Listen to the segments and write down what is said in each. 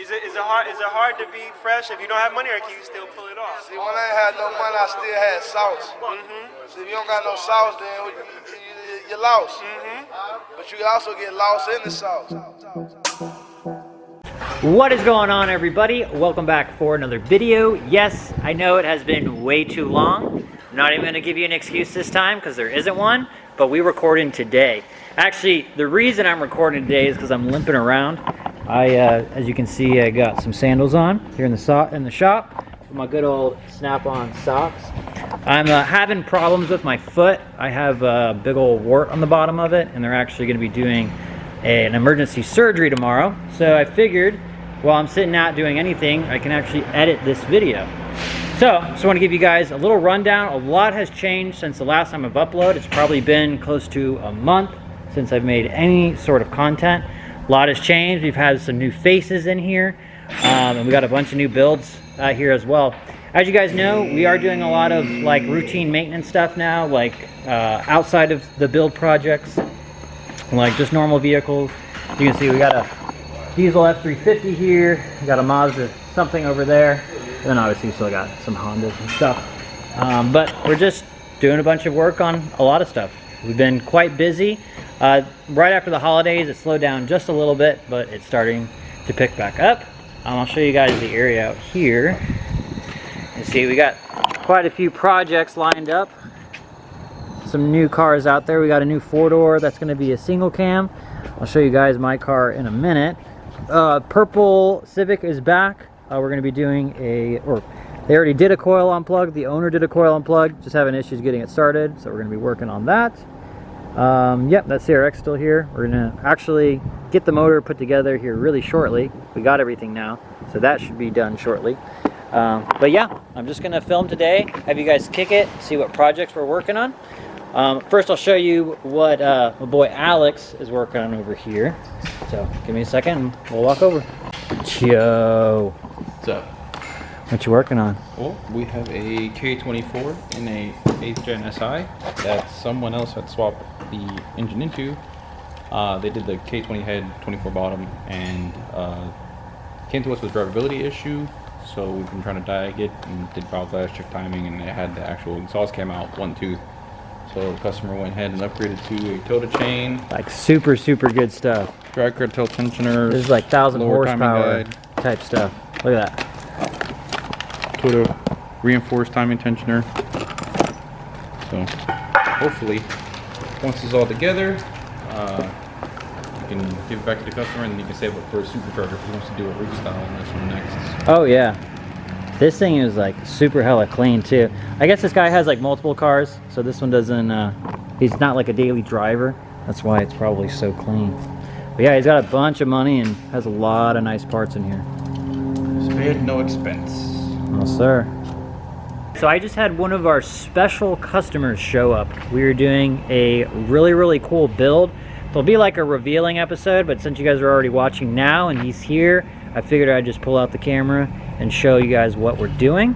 Is it hard to be fresh if you don't have money, or can you still pull it off? See, when I ain't had no money, I still had sauce. See, if you don't got no sauce, then you're lost. But you can also get lost in the sauce. What is going on, everybody? Welcome back for another video. Yes, I know it has been way too long. I'm not even gonna give you an excuse this time because there isn't one, but we're recording today. Actually, the reason I'm recording today is because I'm limping around. As you can see, I got some sandals on here in the shop with my good old snap-on socks. I'm having problems with my foot. I have a big old wart on the bottom of it, and they're actually going to be doing an emergency surgery tomorrow. So I figured, while I'm sitting out doing anything, I can actually edit this video. So, just want to give you guys a little rundown. A lot has changed since the last time I've uploaded. It's probably been close to a month since I've made any sort of content. A lot has changed. We've had some new faces in here, and we got a bunch of new builds here as well. As you guys know, we are doing a lot of like routine maintenance stuff now, like outside of the build projects, like just normal vehicles. You can see we got a diesel F350 here, we got a Mazda something over there, and then obviously still got some Hondas and stuff. But we're just doing a bunch of work on a lot of stuff. We've been quite busy. Right after the holidays, it slowed down just a little bit, but it's starting to pick back up. I'll show you guys the area out here. You see, we got quite a few projects lined up. Some new cars out there. We got a new 4-door that's going to be a single cam. I'll show you guys my car in a minute. Purple Civic is back. We're going to be doing they already did a coil unplug. The owner did a coil unplug, just having issues getting it started, so we're going to be working on that. Yep, that CRX still here. We're going to actually get the motor put together here really shortly. We got everything now, so that should be done shortly. But yeah, I'm just going to film today, have you guys kick it, see what projects we're working on. First I'll show you what my boy Alex is working on over here. So give me a second and we'll walk over. Yo. What's up? What you working on? Well, we have a K24 in a 8th gen SI that someone else had swapped the engine into. They did the K20 head, 24 bottom, and came to us with drivability issue. So we've been trying to diag it and did valve flash, check timing, and it had the actual exhaust came out one tooth. So the customer went ahead and upgraded to a Total chain. Like super good stuff. Drag cartel tensioner. This is like 1,000 horsepower type stuff. Look at that. Total reinforced timing tensioner. So hopefully once this is all together, you can give it back to the customer and then you can save it for a supercharger if he wants to do a rig style on this one next. Oh yeah, this thing is like super hella clean too. I guess this guy has like multiple cars, so this one doesn't he's not like a daily driver, that's why it's probably so clean. But yeah, he's got a bunch of money and has a lot of nice parts in here. Spared no expense. No sir. So I just had one of our special customers show up. We were doing a really cool build. It'll be like a revealing episode, but since you guys are already watching now and he's here, I figured I'd just pull out the camera and show you guys what we're doing.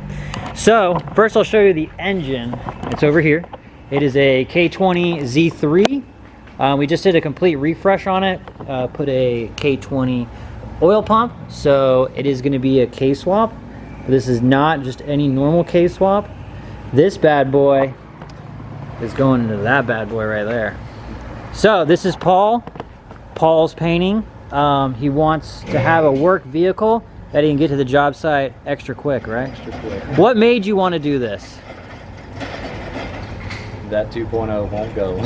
So first I'll show you the engine. It's over here. It is a K20 Z3. We just did a complete refresh on it. Put a K20 oil pump, so it is going to be a K-swap. This is not just any normal K-swap. This bad boy is going into that bad boy right there. So this is Paul's painting. He wants to have a work vehicle that he can get to the job site extra quick, right? Extra quick. What made you want to do this? That 2.0 won't go.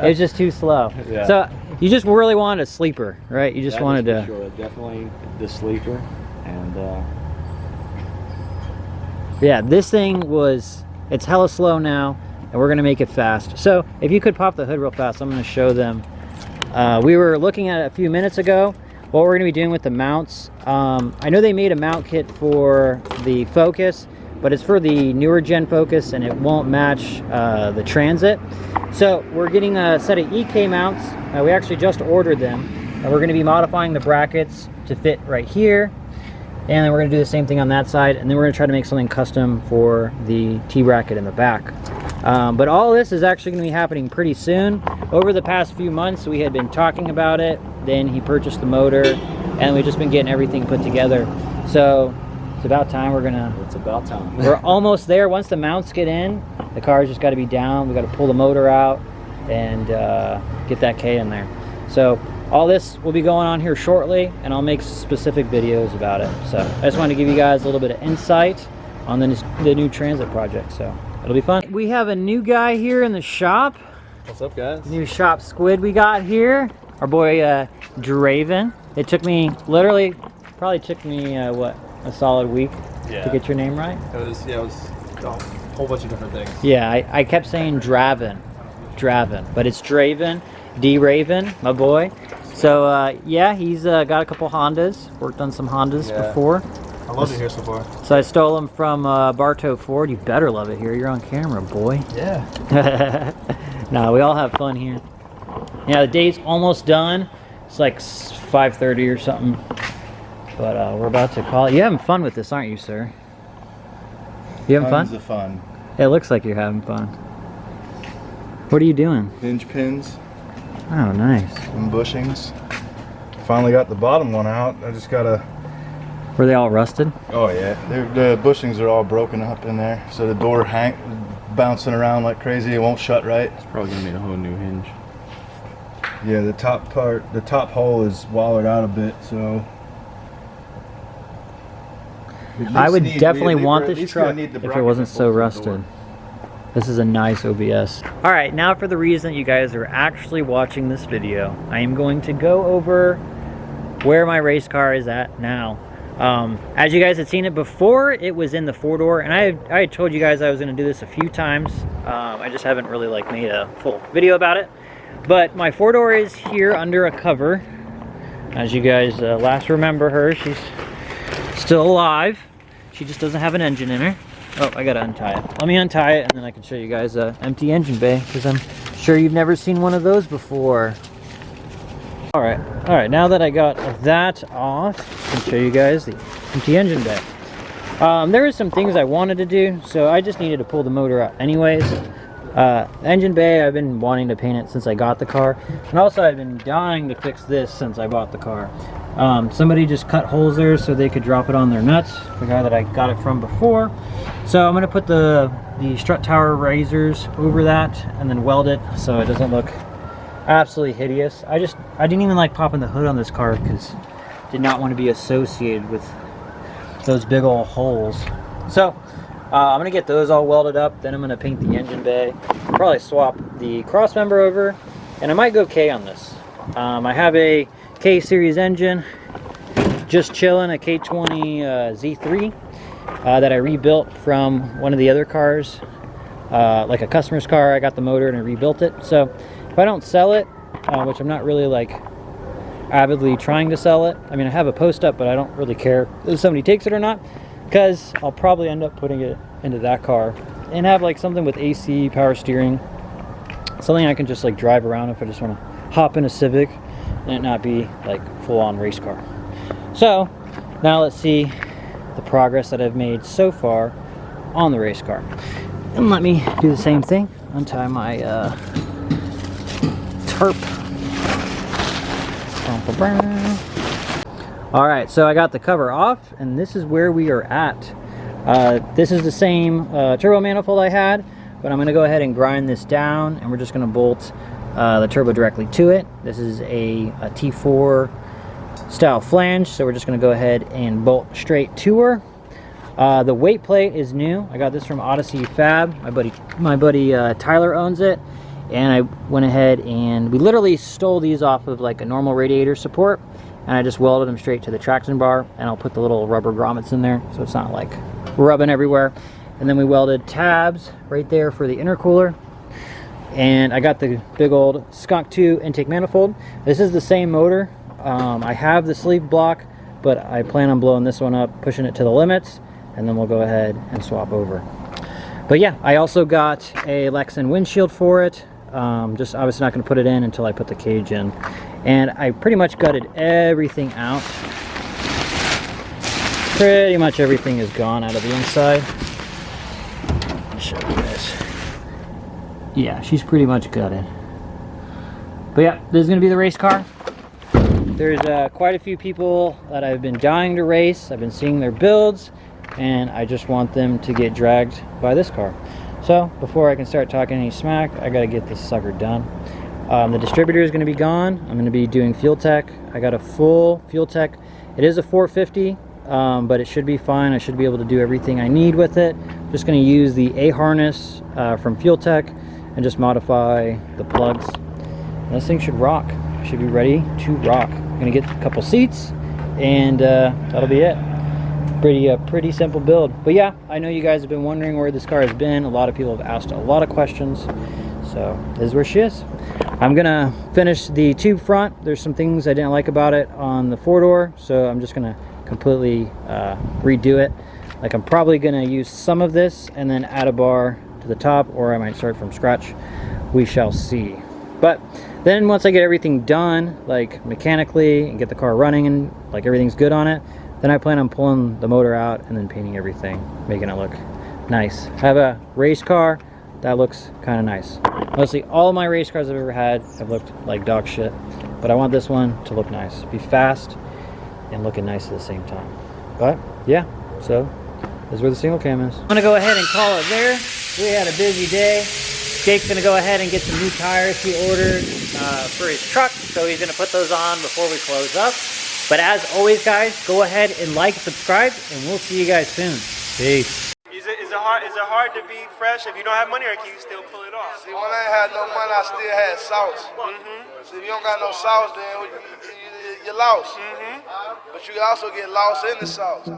It's just too slow. Yeah. So you just really wanted a sleeper, right? You just that wanted to. Sure, definitely the sleeper, and yeah, this thing it's hella slow now, and we're gonna make it fast. So if you could pop the hood real fast, I'm gonna show them. We were looking at it a few minutes ago, what we're gonna be doing with the mounts. I know they made a mount kit for the Focus, but it's for the newer gen Focus and it won't match the Transit. So we're getting a set of EK mounts. We actually just ordered them, and we're gonna be modifying the brackets to fit right here. And then we're going to do the same thing on that side, and then we're going to try to make something custom for the T-bracket in the back. But all this is actually going to be happening pretty soon. Over the past few months, we had been talking about it. Then he purchased the motor. and we've just been getting everything put together. So it's about time It's about time. we're almost there. Once the mounts get in, the car's just got to be down. We got to pull the motor out and get that K in there. So all this will be going on here shortly, and I'll make specific videos about it. So I just wanted to give you guys a little bit of insight on the new Transit project, so it'll be fun. We have a new guy here in the shop. What's up, guys? New shop squid we got here. Our boy Draven. It took me probably took me what, a solid week to get your name right. It was a whole bunch of different things. Yeah, I kept saying Draven, but it's Draven, D-Raven, my boy. So yeah, he's got a couple Hondas, worked on some Hondas before. I love it here so far. So I stole them from Bartow Ford. You better love it here. You're on camera, boy. Yeah. Nah, we all have fun here. Yeah, the date's almost done. It's like 5:30 or something. But we're about to call it. You're having fun with this, aren't you, sir? You having fun? Tons of fun. It looks like you're having fun. What are you doing? Hinge pins Oh, nice. and bushings. Finally got the bottom one out. I just gotta. Were they all rusted? Oh yeah, the bushings are all broken up in there, so the door bouncing around like crazy. It won't shut right. It's probably gonna need a whole new hinge. Yeah, the top hole is wallowed out a bit, so. I would definitely want this truck if it wasn't so rusted. This is a nice OBS. All right, now for the reason you guys are actually watching this video, I am going to go over where my race car is at now. As you guys had seen it before, it was in the 4-door, and I had told you guys I was going to do this a few times. I just haven't really like made a full video about it. But my 4-door is here under a cover. As you guys last remember her, she's still alive. She just doesn't have an engine in her. Oh, I gotta untie it. Let me untie it, and then I can show you guys an empty engine bay, because I'm sure you've never seen one of those before. All right, now that I got that off, I can show you guys the empty engine bay. There were some things I wanted to do, so I just needed to pull the motor out anyways. Engine bay, I've been wanting to paint it since I got the car, and also I've been dying to fix this since I bought the car. Somebody just cut holes there so they could drop it on their nuts, the guy that I got it from before. So I'm going to put the strut tower risers over that and then weld it so it doesn't look absolutely hideous. I didn't even like popping the hood on this car because I did not want to be associated with those big old holes. So I'm going to get those all welded up, then I'm going to paint the engine bay, probably swap the cross member over, and I might go K on this. I have a K series engine, just chilling, a K20 Z3 that I rebuilt from one of the other cars, like a customer's car. I got the motor and I rebuilt it. So if I don't sell it, which I'm not really like avidly trying to sell it, I mean I have a post up, but I don't really care if somebody takes it or not, because I'll probably end up putting it into that car and have like something with AC, power steering, something I can just like drive around if I just want to hop in a Civic and it not be like full-on race car. So now let's see the progress that I've made so far on the race car. And let me do the same thing, untie my tarp. All right, so I got the cover off, and this is where we are at. This is the same turbo manifold I had, but I'm gonna go ahead and grind this down, and we're just gonna bolt the turbo directly to it. This is a T4 style flange, so we're just gonna go ahead and bolt straight to her. The weight plate is new. I got this from Odyssey Fab. My buddy Tyler owns it, and I went ahead and we literally stole these off of like a normal radiator support, and I just welded them straight to the traction bar, and I'll put the little rubber grommets in there so it's not like rubbing everywhere. And then we welded tabs right there for the intercooler, and I got the big old Skunk 2 intake manifold. This is the same motor. I have the sleeve block, but I plan on blowing this one up, pushing it to the limits, and then we'll go ahead and swap over. But yeah, I also got a Lexan windshield for it. Just obviously not going to put it in until I put the cage in. And I pretty much gutted everything out. Pretty much everything is gone out of the inside. I'll show you this. Yeah, she's pretty much gutted. But yeah, this is going to be the race car. there's quite a few people that I've been dying to race. I've been seeing their builds, and I just want them to get dragged by this car. So before I can start talking any smack, I gotta get this sucker done. The distributor is gonna be gone. I'm gonna be doing fuel tech. I got a full fuel tech. It is a 450, but it should be fine. I should be able to do everything I need with it. Just gonna use the A harness from Fuel Tech and just modify the plugs. And this thing should rock. Should be ready to rock. I'm gonna get a couple seats, and that'll be it. Pretty simple build. But yeah, I know you guys have been wondering where this car has been. A lot of people have asked a lot of questions. So this is where she is. I'm gonna finish the tube front. There's some things I didn't like about it on the 4-door, so I'm just gonna completely redo it. Like, I'm probably gonna use some of this and then add a bar to the top, or I might start from scratch. We shall see. But then once I get everything done, like mechanically, and get the car running and like everything's good on it, then I plan on pulling the motor out and then painting everything, making it look nice. I have a race car that looks kind of nice. Mostly all of my race cars I've ever had have looked like dog shit, but I want this one to look nice, be fast and looking nice at the same time. But yeah, so this is where the single cam is. I'm gonna go ahead and call it there. We had a busy day. Jake's gonna go ahead and get some new tires he ordered for his truck, so he's gonna put those on before we close up. But as always, guys, go ahead and like, subscribe, and we'll see you guys soon. Peace. Is it hard to be fresh if you don't have money, or can you still pull it off? See, when I ain't had no money, I still had sauce. See, if you don't got no sauce, then you lost. But you can also get lost in the sauce.